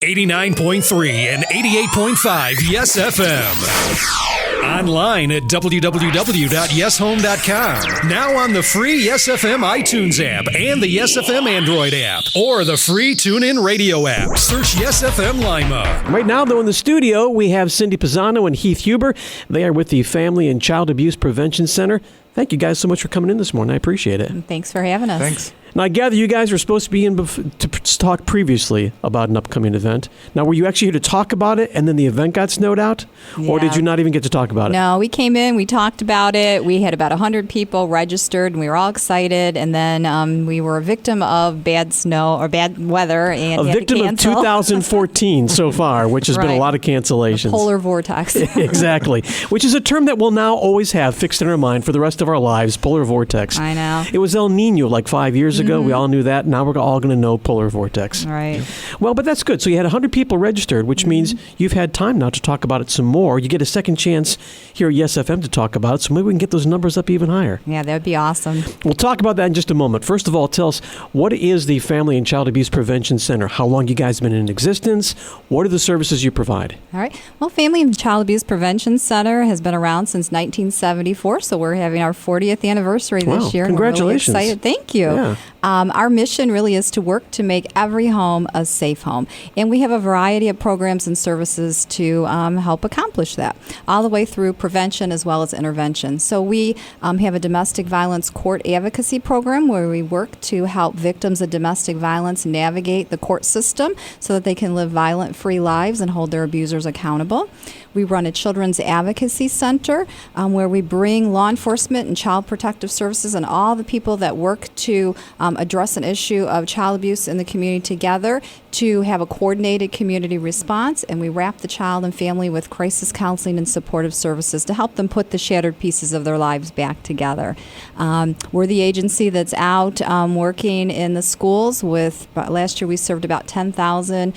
89.3 and 88.5 Yes FM. Online at www.yeshome.com. Now on the free Yes FM iTunes app and the Yes FM Android app, or the free TuneIn Radio app. Search Yes FM Lima. Right now, though, in the studio, we have Cindy Pisano and Heath Huber. They are with the Family and Child Abuse Prevention Center. Thank you guys so much for coming in this morning. I appreciate it. Thanks for having us. Thanks. Now, I gather you guys were supposed to be in to talk previously about an upcoming event. Now, were you actually here to talk about it and then the event got snowed out? Yeah. Or did you not even get to talk about it? No, we came in, we talked about it. We had about 100 people registered, and we were all excited. And then we were a victim of bad snow or bad weather. And a victim of 2014 so far, which has been a lot of cancellations. The polar vortex. Exactly. Which is a term that we'll now always have fixed in our mind for the rest of our lives, polar vortex. I know. It was El Nino like 5 years ago. We all knew that. Now we're all going to know polar vortex. Right. Well, but that's good. So you had 100 people registered, which means you've had time now to talk about it some more. You get a second chance here at Yes FM to talk about it, so maybe we can get those numbers up even higher. Yeah, that would be awesome. We'll talk about that in just a moment. First of all, tell us, what is the Family and Child Abuse Prevention Center? How long you guys been in existence? What are the services you provide? All right. Well, Family and Child Abuse Prevention Center has been around since 1974, so we're having our 40th anniversary this year. Congratulations. And we're really excited. Thank you. Yeah. Our mission really is to work to make every home a safe home. And we have a variety of programs and services to help accomplish that, all the way through prevention as well as intervention. So we have a domestic violence court advocacy program where we work to help victims of domestic violence navigate the court system so that they can live violent-free lives and hold their abusers accountable. We run a children's advocacy center where we bring law enforcement and child protective services and all the people that work to address an issue of child abuse in the community together to have a coordinated community response, and we wrap the child and family with crisis counseling and supportive services to help them put the shattered pieces of their lives back together. We're the agency that's out working in the schools with, last year we served about 10,000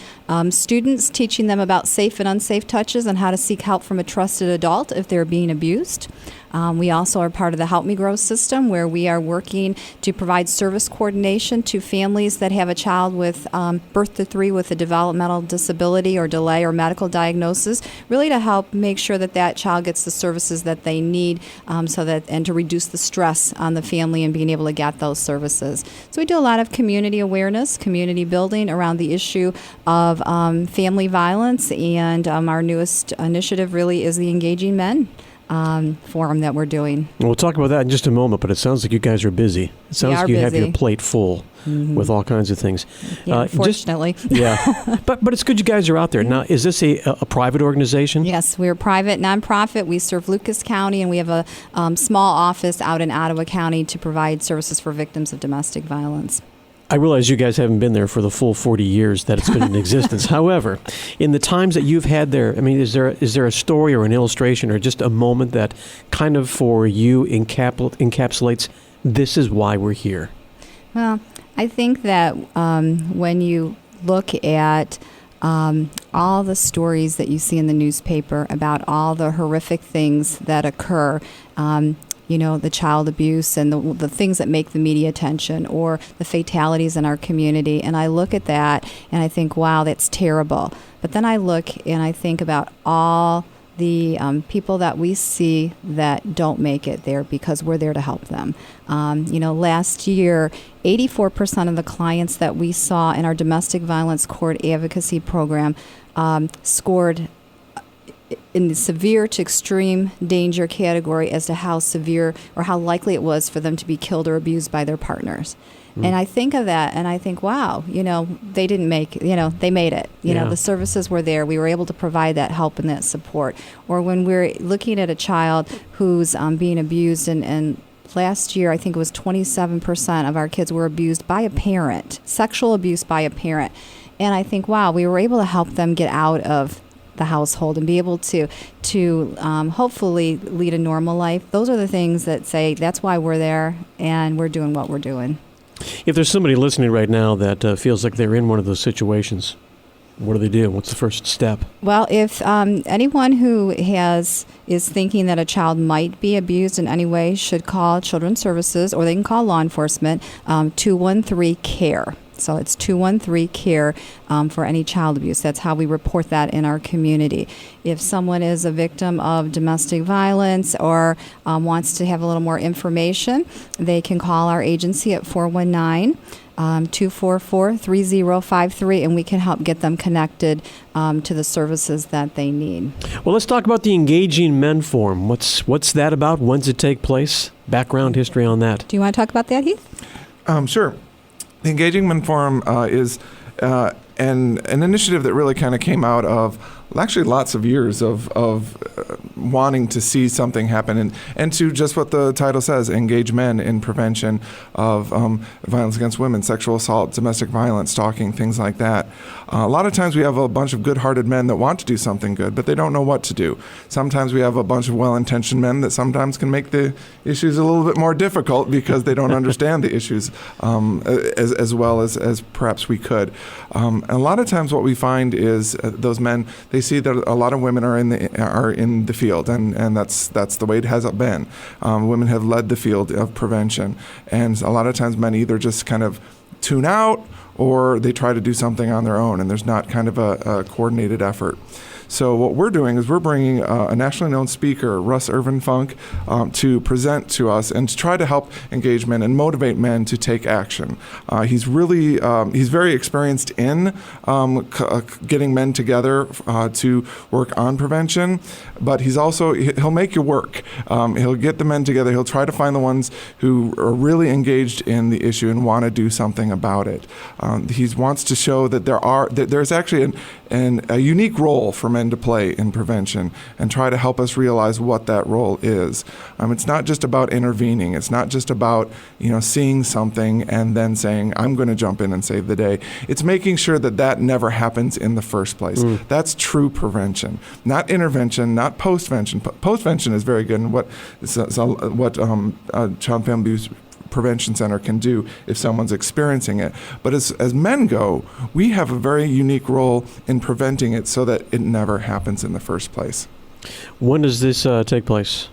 students, teaching them about safe and unsafe touches and how to seek help from a trusted adult if they're being abused. We also are part of the Help Me Grow system, where we are working to provide service coordination to families that have a child with birth to 3 with a developmental disability or delay or medical diagnosis, really to help make sure that that child gets the services that they need and to reduce the stress on the family and being able to get those services. So we do a lot of community awareness, community building around the issue of family violence, and our newest initiative really is the Engaging Men forum that we're doing. We'll talk about that in just a moment, but it sounds like you guys are busy. It sounds like you have your plate full with all kinds of things. Yeah, unfortunately. But it's good you guys are out there. Now, is this a private organization? Yes, we're a private nonprofit. We serve Lucas County, and we have a small office out in Ottawa County to provide services for victims of domestic violence. I realize you guys haven't been there for the full 40 years that it's been in existence. However, in the times that you've had there, I mean, is there a story or an illustration or just a moment that kind of for you encapsulates this is why we're here? Well, I think that when you look at all the stories that you see in the newspaper about all the horrific things that occur, the child abuse and the things that make the media attention, or the fatalities in our community. And I look at that and I think, wow, that's terrible. But then I look and I think about all the people that we see that don't make it there because we're there to help them. Last year, 84% of the clients that we saw in our domestic violence court advocacy program scored in the severe to extreme danger category as to how severe or how likely it was for them to be killed or abused by their partners. And I think of that and I think, wow, they didn't make, they made it. The services were there. We were able to provide that help and that support. Or when we're looking at a child who's being abused, and last year I think it was 27% of our kids were abused by a parent, sexual abuse by a parent. And I think, wow, we were able to help them get out of the household and be able to hopefully lead a normal life. Those are the things that say that's why we're there and we're doing what we're doing. If there's somebody listening right now that feels like they're in one of those situations, what do they do? What's the first step? Well, if anyone who is thinking that a child might be abused in any way should call Children's Services, or they can call law enforcement, 213-CARE. So it's 213-CARE for any child abuse. That's how we report that in our community. If someone is a victim of domestic violence or wants to have a little more information, they can call our agency at 419-244-3053, and we can help get them connected to the services that they need. Well, let's talk about the Engaging Men Forum. What's that about? When's it take place? Background history on that. Do you want to talk about that, Heath? Sure. The Engaging Men Forum is an initiative that really kind of came out of actually lots of years of wanting to see something happen and to just what the title says, engage men in prevention of violence against women, sexual assault, domestic violence, stalking, things like that. A lot of times we have a bunch of good-hearted men that want to do something good, but they don't know what to do. Sometimes we have a bunch of well-intentioned men that sometimes can make the issues a little bit more difficult because they don't understand the issues as well as perhaps we could. And a lot of times what we find is those men, they see that a lot of women are in the field, and that's the way it has been. Women have led the field of prevention, and a lot of times men either just kind of tune out or they try to do something on their own, and there's not kind of a coordinated effort. So what we're doing is we're bringing a nationally known speaker, Russ Irvin Funk, to present to us and to try to help engage men and motivate men to take action. He's very experienced in getting men together to work on prevention, but he'll make you work. He'll get the men together. He'll try to find the ones who are really engaged in the issue and want to do something about it. He wants to show that there's actually a unique role for men to play in prevention and try to help us realize what that role is. It's not just about intervening. It's not just about seeing something and then saying, I'm going to jump in and save the day. It's making sure that never happens in the first place. That's true prevention, not intervention, not postvention. Postvention is very good, and what Child Family Abuse Prevention Center can do if someone's experiencing it. But as men go, we have a very unique role in preventing it so that it never happens in the first place. When does this take place?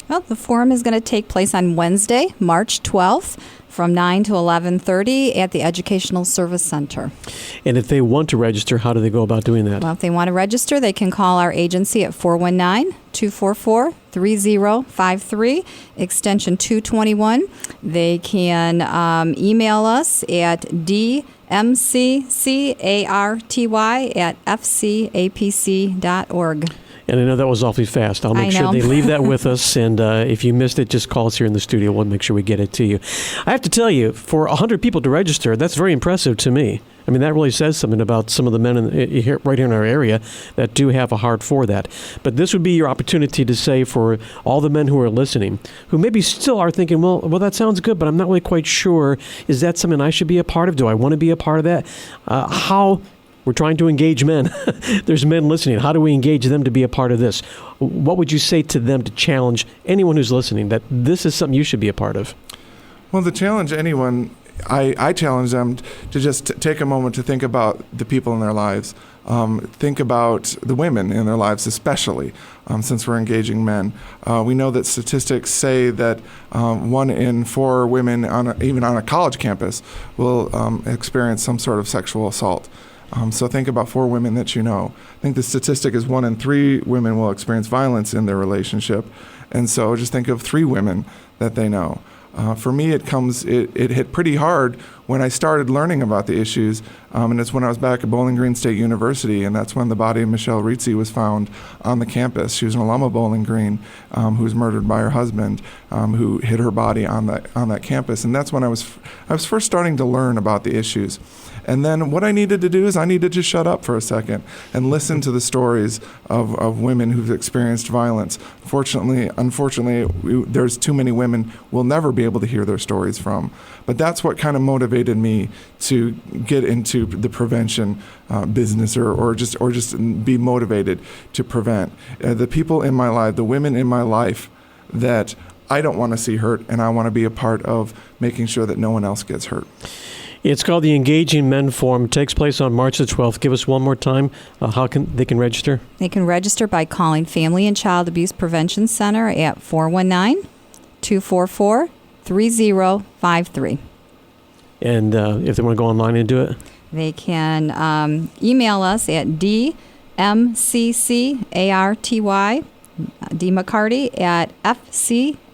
Well, the forum is going to take place on Wednesday, March 12th, from 9 to 11:30 at the Educational Service Center. And if they want to register, how do they go about doing that? Well, if they want to register, they can call our agency at 419-244-3053, extension 221. They can email us at dmccarty@fcapc.org. And I know that was awfully fast. I'll make sure they leave that with us. And if you missed it, just call us here in the studio. We'll make sure we get it to you. I have to tell you, for 100 people to register, that's very impressive to me. I mean, that really says something about some of the men right here in our area that do have a heart for that. But this would be your opportunity to say for all the men who are listening, who maybe still are thinking, well, that sounds good, but I'm not really quite sure. Is that something I should be a part of? Do I want to be a part of that? We're trying to engage men. There's men listening. How do we engage them to be a part of this? What would you say to them to challenge anyone who's listening that this is something you should be a part of? Well, to challenge anyone, I challenge them to just take a moment to think about the people in their lives. Think about the women in their lives especially, since we're engaging men. We know that statistics say that 1 in 4 women, even on a college campus, will experience some sort of sexual assault. So think about 4 women that you know. I think the statistic is 1 in 3 women will experience violence in their relationship. And so just think of 3 women that they know. For me, it hit pretty hard when I started learning about the issues, and it's when I was back at Bowling Green State University, and that's when the body of Michelle Rizzi was found on the campus. She was an alum of Bowling Green, who was murdered by her husband, who hid her body on that campus, and that's when I was first starting to learn about the issues. And then what I needed to do is I needed to shut up for a second and listen to the stories of women who've experienced violence. Unfortunately, there's too many women we'll never be able to hear their stories from. But that's what kind of motivated me to get into the prevention business or just be motivated to prevent. The people in my life, the women in my life that I don't want to see hurt, and I want to be a part of making sure that no one else gets hurt. It's called the Engaging Men Forum. It takes place on March the 12th. Give us one more time how they can register. They can register by calling Family and Child Abuse Prevention Center at 419-244-3053. And if they want to go online and do it? They can email us at dmccarty, dmccarty at fcapc.org.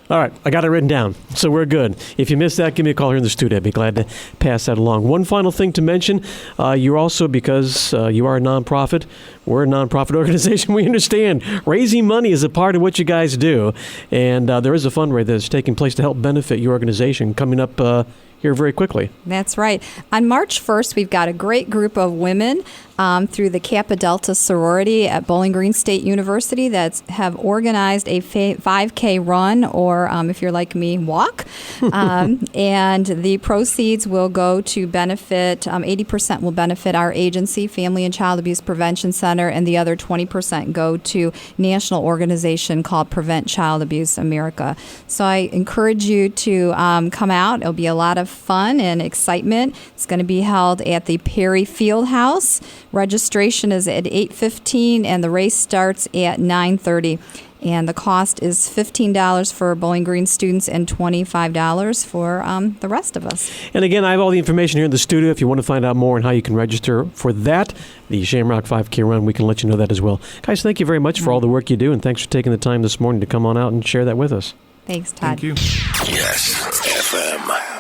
All right, I got it written down, so we're good. If you missed that, give me a call here in the studio. I'd be glad to pass that along. One final thing to mention, you're also, because you are a nonprofit, we're a nonprofit organization, we understand raising money is a part of what you guys do, and there is a fundraiser that's taking place to help benefit your organization coming up here very quickly. That's right. On March 1st, we've got a great group of women through the Kappa Delta sorority at Bowling Green State University that have organized a 5K run, or if you're like me, walk. And the proceeds will go to benefit, 80% will benefit our agency, Family and Child Abuse Prevention Center, and the other 20% go to national organization called Prevent Child Abuse America. So I encourage you to come out. It'll be a lot of fun and excitement. It's going to be held at the Perry Fieldhouse. Registration is at 8:15 and the race starts at 9:30. And the cost is $15 for Bowling Green students and $25 for the rest of us. And again, I have all the information here in the studio. If you want to find out more on how you can register for that, the Shamrock 5K Run, we can let you know that as well. Guys, thank you very much for all the work you do, and thanks for taking the time this morning to come on out and share that with us. Thanks, Todd. Thank you. Yes, FM.